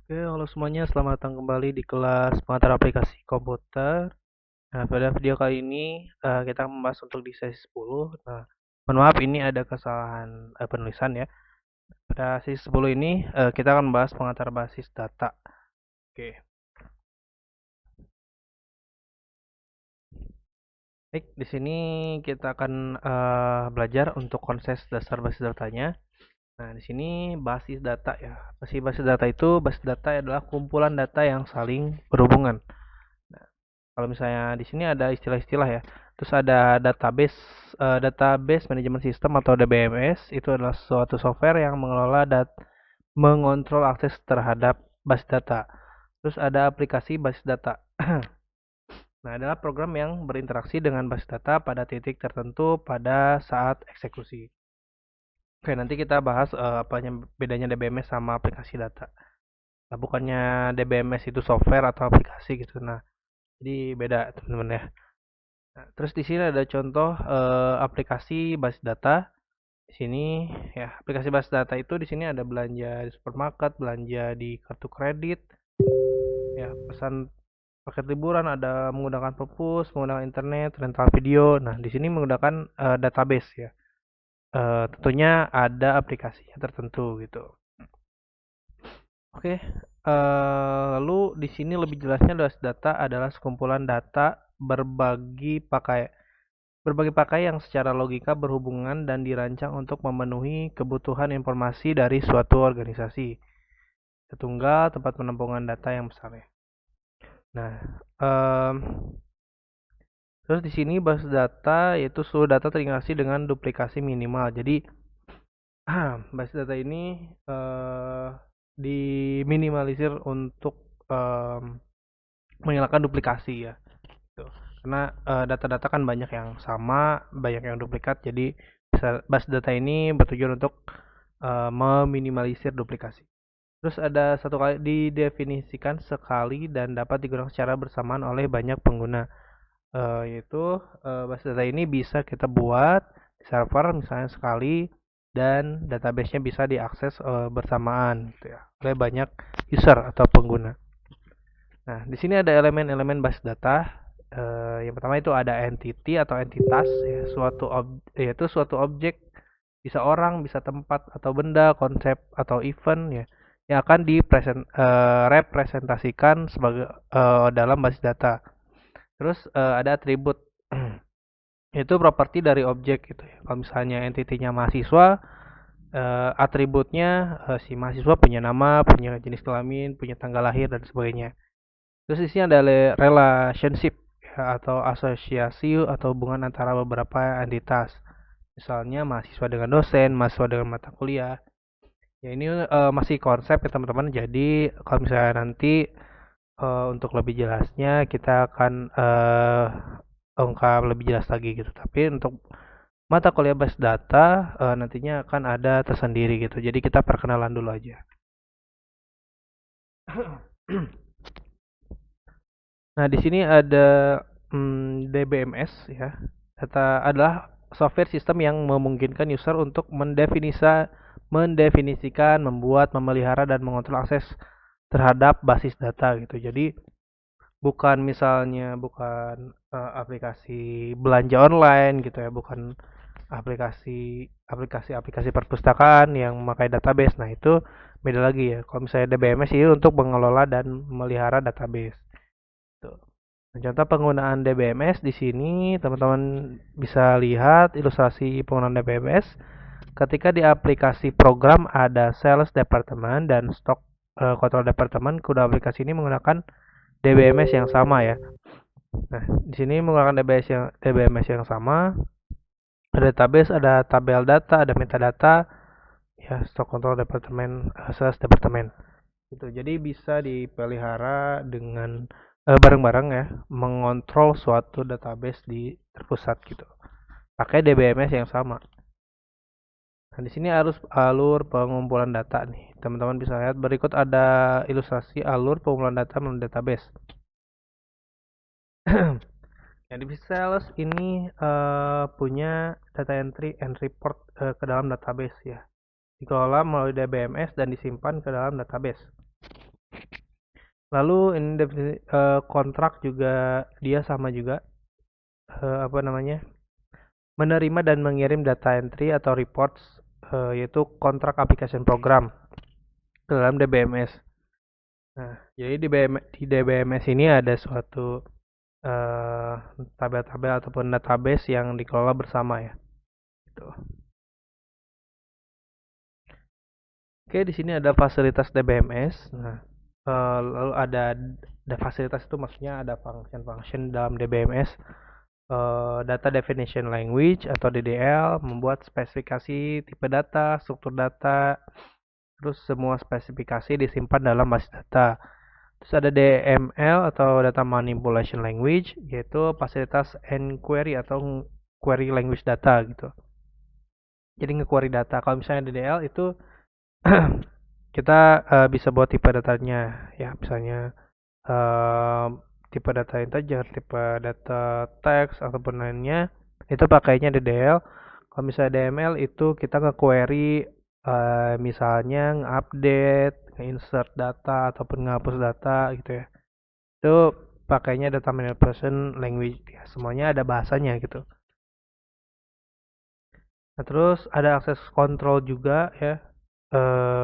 Oke, halo semuanya, selamat datang kembali di kelas pengantar aplikasi komputer. Nah, pada video kali ini kita membahas untuk di sesi 10. Nah, mohon maaf ini ada kesalahan penulisan ya. Pada sesi 10 ini kita akan membahas pengantar basis data. Oke. Baik, di sini kita akan belajar untuk konsep dasar basis datanya. Nah, di sini basis data ya. Basis data itu, basis data adalah kumpulan data yang saling berhubungan. Kalau misalnya di sini ada istilah-istilah ya. Terus ada database management system atau DBMS, itu adalah suatu software yang mengelola mengontrol akses terhadap basis data. Terus ada aplikasi basis data. Nah, adalah program yang berinteraksi dengan basis data pada titik tertentu pada saat eksekusi. Oke, nanti kita bahas apanya bedanya DBMS sama aplikasi data. Nah, bukannya DBMS itu software atau aplikasi gitu. Nah, jadi beda teman-teman ya. Nah, terus di sini ada contoh aplikasi basis data. Di sini ya, aplikasi basis data itu di sini ada belanja di supermarket, belanja di kartu kredit, ya pesan paket liburan, ada menggunakan perpus, menggunakan internet, rental video. Nah, di sini menggunakan database ya. Tentunya ada aplikasinya tertentu gitu. Oke, lalu di sini lebih jelasnya basis data adalah sekumpulan data berbagai pakai yang secara logika berhubungan dan dirancang untuk memenuhi kebutuhan informasi dari suatu organisasi. Setunggal tempat penampungan data yang besar ya. Nah, em, terus di sini basis data yaitu seluruh data terintegrasi dengan duplikasi minimal. Jadi basis data ini diminimalisir untuk menghilangkan duplikasi ya. Tuh. Karena data-data kan banyak yang sama, banyak yang duplikat, jadi basis data ini bertujuan untuk meminimalisir duplikasi. Terus ada satu kali didefinisikan sekali dan dapat digunakan secara bersamaan oleh banyak pengguna. Yaitu basis data ini bisa kita buat di server misalnya sekali dan database-nya bisa diakses bersamaan gitu ya oleh banyak user atau pengguna. Nah, di sini ada elemen-elemen basis data. Yang pertama itu ada entity atau entitas, ya, yaitu suatu objek, bisa orang, bisa tempat atau benda, konsep atau event, ya, yang akan direpresentasikan sebagai dalam basis data. Terus ada atribut, itu properti dari objek gitu ya. Kalau misalnya entitinya mahasiswa, atributnya si mahasiswa punya nama, punya jenis kelamin, punya tanggal lahir dan sebagainya. Terus di sini ada relationship ya, atau asosiasi atau hubungan antara beberapa entitas. Misalnya mahasiswa dengan dosen, mahasiswa dengan mata kuliah. Ya ini masih konsep ya teman-teman. Jadi kalau misalnya nanti untuk lebih jelasnya kita akan ungkap lebih jelas lagi gitu. Tapi untuk mata kuliah basis data nantinya akan ada tersendiri gitu. Jadi kita perkenalan dulu aja. Nah, di sini ada DBMS ya. Data adalah software sistem yang memungkinkan user untuk mendefinisikan, membuat, memelihara dan mengontrol akses terhadap basis data gitu. Jadi bukan aplikasi belanja online gitu ya, bukan aplikasi perpustakaan yang memakai database. Nah, itu beda lagi ya. Kalau misalnya DBMS itu untuk mengelola dan memelihara database. Tuh. Nah, contoh penggunaan DBMS di sini teman-teman bisa lihat ilustrasi penggunaan DBMS. Ketika di aplikasi program ada sales department dan stock control department, kedua aplikasi ini menggunakan DBMS yang sama ya. Nah, di sini menggunakan DBMS yang sama. Ada database, ada tabel data, ada metadata, ya stock control department, sales department. Gitu. Jadi bisa dipelihara dengan bareng-bareng ya, mengontrol suatu database di terpusat gitu. Pakai DBMS yang sama. Nah, di sini harus alur pengumpulan data nih. Teman-teman bisa lihat berikut ada ilustrasi alur pengumpulan data melalui database. Yang di sales ini punya data entry and report ke dalam database ya. Dikelola melalui DBMS dan disimpan ke dalam database. Lalu ini definisi kontrak juga dia sama juga, apa namanya, menerima dan mengirim data entry atau reports, yaitu kontrak application program ke dalam DBMS. Nah, jadi di DBMS ini ada suatu eh, tabel-tabel ataupun database yang dikelola bersama ya. Gitu. Oke, di sini ada fasilitas DBMS. Nah, lalu ada fasilitas itu maksudnya ada function-function dalam DBMS. Data Definition Language atau DDL membuat spesifikasi tipe data, struktur data, terus semua spesifikasi disimpan dalam basis data. Terus ada DML atau Data Manipulation Language, yaitu fasilitas enquery atau query language data gitu. Jadi nge-query data. Kalau misalnya DDL itu kita bisa buat tipe datanya, ya misalnya eh, tipe data integer, tipe data teks ataupun lainnya itu pakainya DDL. Kalau misalnya DML itu kita nge-query misalnya nge-update, nge-insert data ataupun nge-hapus data gitu ya. Itu pakainya data manipulation language ya. Semuanya ada bahasanya gitu. Nah, terus ada akses kontrol juga ya.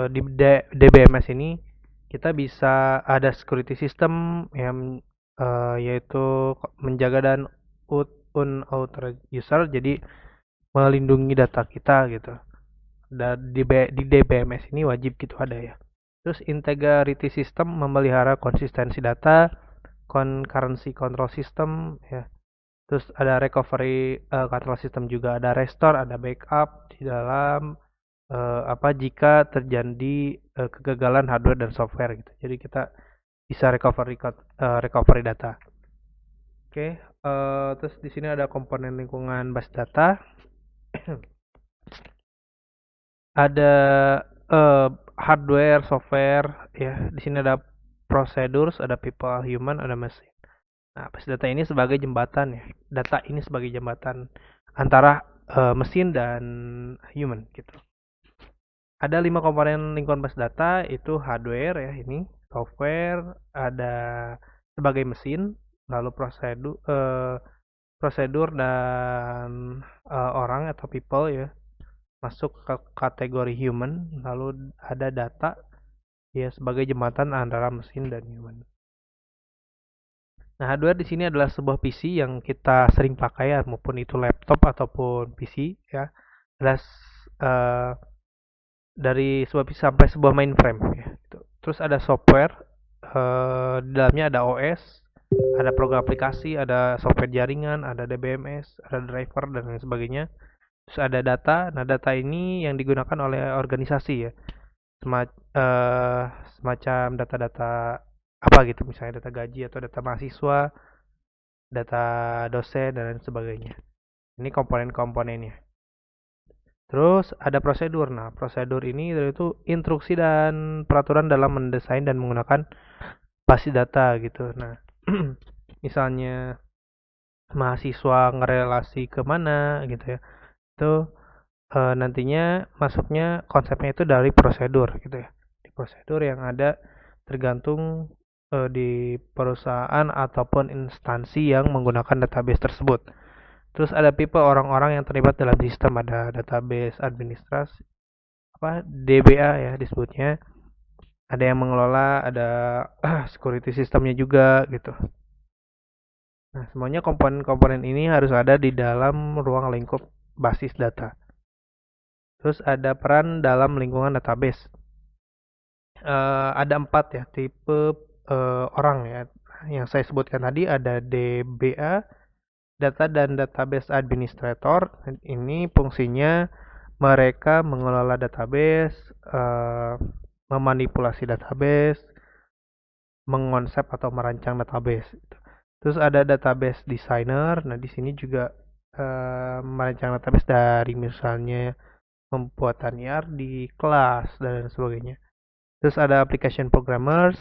Di DBMS ini kita bisa ada security system yang yaitu menjaga dan unauthorized user, jadi melindungi data kita gitu. Dan di DBMS ini wajib gitu ada ya. Terus integrity system memelihara konsistensi data, concurrency control system ya. Terus ada recovery control system juga, ada restore, ada backup di dalam apa jika terjadi kegagalan hardware dan software gitu. Jadi kita bisa recovery data. Oke, terus di sini ada komponen lingkungan base data, ada uh, hardware, software, ya. Di sini ada procedures, ada people, human, ada machine. Nah, base data ini sebagai jembatan ya. Data ini sebagai jembatan antara mesin dan human gitu. Ada 5 komponen lingkungan base data, itu hardware ya ini, software, ada sebagai mesin, lalu prosedur dan orang atau people ya masuk ke kategori human, lalu ada data ya sebagai jembatan antara mesin dan human. Nah, hardware di sini adalah sebuah PC yang kita sering pakai ya, maupun itu laptop ataupun PC ya. Adalah uh, dari sebuah PC sampai sebuah mainframe ya. Gitu. Terus ada software, di dalamnya ada OS, ada program aplikasi, ada software jaringan, ada DBMS, ada driver dan lain sebagainya. Terus ada data. Nah, data ini yang digunakan oleh organisasi ya. Eh, semacam data-data apa gitu, misalnya data gaji atau data mahasiswa, data dosen dan lain sebagainya. Ini komponen-komponennya. Terus ada prosedur. Nah, prosedur ini yaitu instruksi dan peraturan dalam mendesain dan menggunakan basis data gitu. Nah, misalnya mahasiswa ngerelasi ke mana gitu ya. Itu nantinya masuknya konsepnya itu dari prosedur gitu ya. Di prosedur yang ada tergantung di perusahaan ataupun instansi yang menggunakan database tersebut. Terus ada people, orang-orang yang terlibat dalam sistem, ada database administrasi apa DBA ya disebutnya. Ada yang mengelola, ada security sistemnya juga gitu. Nah, semuanya komponen-komponen ini harus ada di dalam ruang lingkup basis data. Terus ada peran dalam lingkungan database. Ada 4 ya tipe orang ya. Yang saya sebutkan tadi ada DBA, Data dan Database Administrator. Ini fungsinya mereka mengelola database, memanipulasi database, mengonsep atau merancang database. Terus ada database designer. Nah, di sini juga merancang database dari misalnya pembuatan di kelas dan sebagainya. Terus ada application programmers.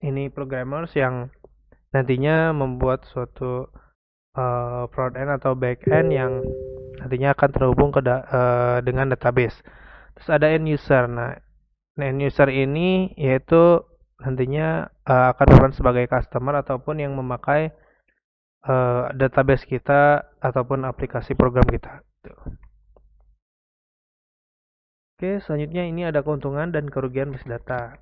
Ini programmers yang nantinya membuat suatu front end atau back end yang nantinya akan terhubung dengan database. Terus ada end user. Nah, end user ini yaitu nantinya akan berperan sebagai customer ataupun yang memakai database kita ataupun aplikasi program kita. Oke, selanjutnya ini ada keuntungan dan kerugian basis data.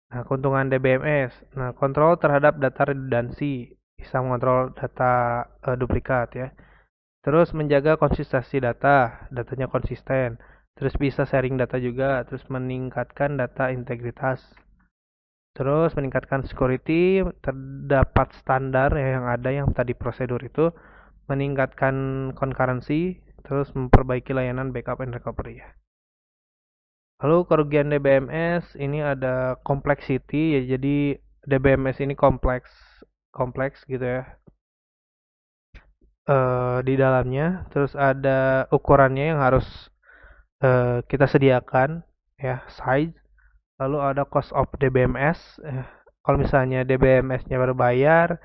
Nah, keuntungan DBMS. Nah, kontrol terhadap data redundansi, bisa mengontrol data duplikat ya. Terus menjaga konsistensi data, datanya konsisten. Terus bisa sharing data juga, terus meningkatkan data integritas. Terus meningkatkan security, terdapat standar yang ada yang tadi prosedur itu, meningkatkan concurrency, terus memperbaiki layanan backup and recovery ya. Lalu kerugian DBMS ini ada complexity ya, jadi DBMS ini kompleks kompleks gitu ya di dalamnya. Terus ada ukurannya yang harus kita sediakan ya, size. Lalu ada cost of DBMS. Kalau misalnya DBMS-nya berbayar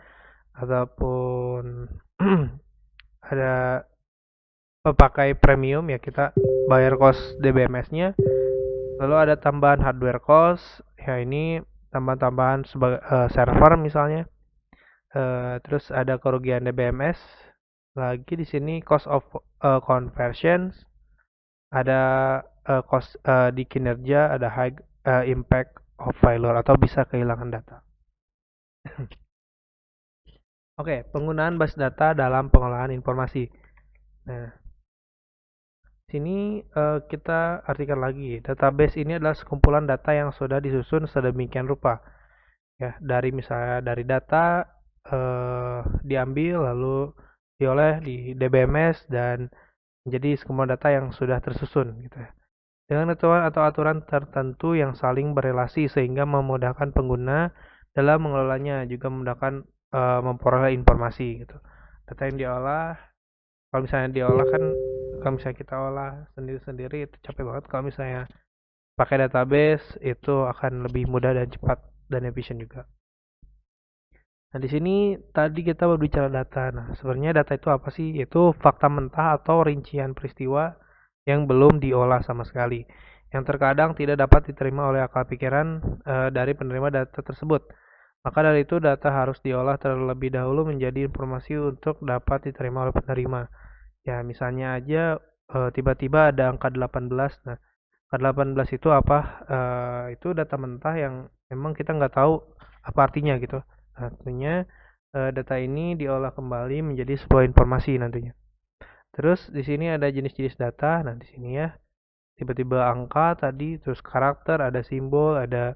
ataupun ada pepakai premium ya kita bayar cost DBMS-nya. Lalu ada tambahan hardware cost, ya ini tambahan-tambahan sebagai server misalnya. Terus ada kerugian DBMS. Lagi di sini cost of conversions, ada cost di kinerja, ada high impact of failure atau bisa kehilangan data. Oke, penggunaan basis data dalam pengolahan informasi. Nah, sini kita artikan lagi, database ini adalah sekumpulan data yang sudah disusun sedemikian rupa. Ya, dari misalnya dari data diambil lalu diolah di DBMS dan menjadi semua data yang sudah tersusun gitu ya. Dengan aturan atau aturan tertentu yang saling berelasi sehingga memudahkan pengguna dalam mengelolanya juga memudahkan memperoleh informasi gitu. Data yang diolah, kalau misalnya diolah kan kalau misalnya kita olah sendiri-sendiri itu capek banget. Kalau misalnya pakai database itu akan lebih mudah dan cepat dan efisien juga. Nah, di sini tadi kita berbicara data. Nah, sebenarnya data itu apa sih? Itu fakta mentah atau rincian peristiwa yang belum diolah sama sekali, yang terkadang tidak dapat diterima oleh akal pikiran dari penerima data tersebut. Maka dari itu data harus diolah terlebih dahulu menjadi informasi untuk dapat diterima oleh penerima. Ya, misalnya aja tiba-tiba ada angka 18. Nah, angka 18 itu apa? Itu data mentah yang memang kita nggak tahu apa artinya gitu. Artinya data ini diolah kembali menjadi sebuah informasi nantinya. Terus di sini ada jenis-jenis data. Nah, di sini ya tiba-tiba angka tadi, terus karakter, ada simbol, ada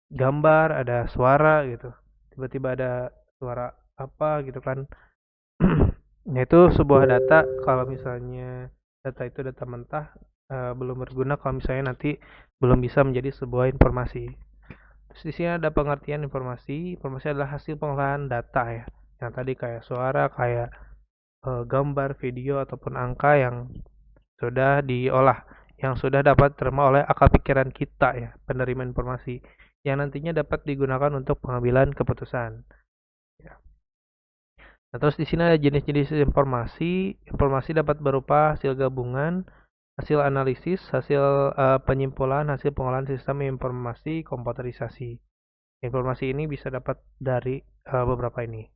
gambar, ada suara gitu. Tiba-tiba ada suara apa gitu kan. Nah, itu sebuah data kalau misalnya data itu data mentah belum berguna kalau misalnya nanti belum bisa menjadi sebuah informasi. Terus di sini ada pengertian informasi. Informasi adalah hasil pengolahan data ya. Yang tadi kayak suara, kayak gambar, video ataupun angka yang sudah diolah, yang sudah dapat diterima oleh akal pikiran kita ya, penerima informasi yang nantinya dapat digunakan untuk pengambilan keputusan. Ya. Nah, terus di sini ada jenis-jenis informasi. Informasi dapat berupa hasil gabungan, hasil analisis, hasil penyimpulan, hasil pengolahan sistem informasi komputerisasi. Informasi ini bisa dapat dari beberapa ini.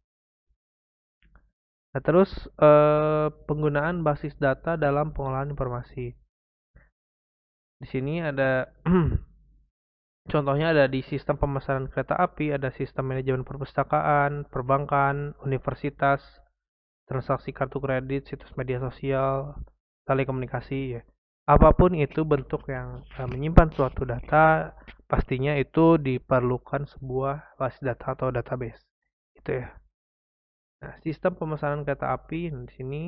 Nah, terus penggunaan basis data dalam pengolahan informasi. Di sini ada contohnya ada di sistem pemesanan kereta api, ada sistem manajemen perpustakaan, perbankan, universitas, transaksi kartu kredit, situs media sosial, telekomunikasi ya. Apapun itu bentuk yang menyimpan suatu data, pastinya itu diperlukan sebuah basis data atau database. Itu ya. Nah, sistem pemesanan kereta api di sini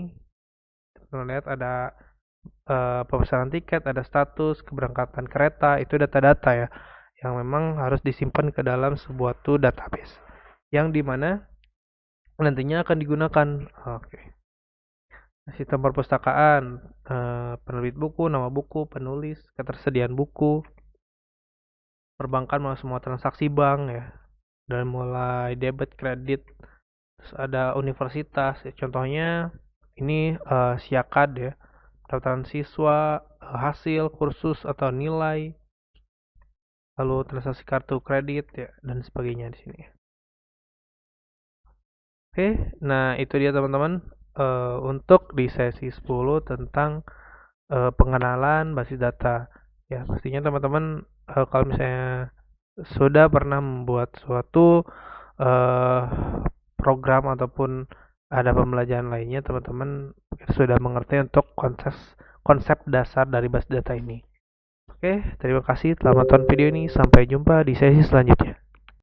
kita lihat ada pemesanan tiket, ada status keberangkatan kereta, itu data-data ya yang memang harus disimpan ke dalam sebuah database yang dimana nantinya akan digunakan. Oke. Sistem perpustakaan, penerbit buku, nama buku, penulis, ketersediaan buku, perbankan semua transaksi bank ya, dan mulai debit, kredit, terus ada universitas, ya, contohnya ini siakad ya, daftaran siswa, hasil kursus atau nilai. lalu transaksi kartu kredit ya dan sebagainya di sini. Oke, nah itu dia teman-teman untuk di sesi 10 tentang pengenalan basis data. Ya, pastinya teman-teman kalau misalnya sudah pernah membuat suatu eh, program ataupun ada pembelajaran lainnya, teman-teman sudah mengerti untuk konsep konsep dasar dari basis data ini. Oke, terima kasih telah menonton video ini. Sampai jumpa di sesi selanjutnya.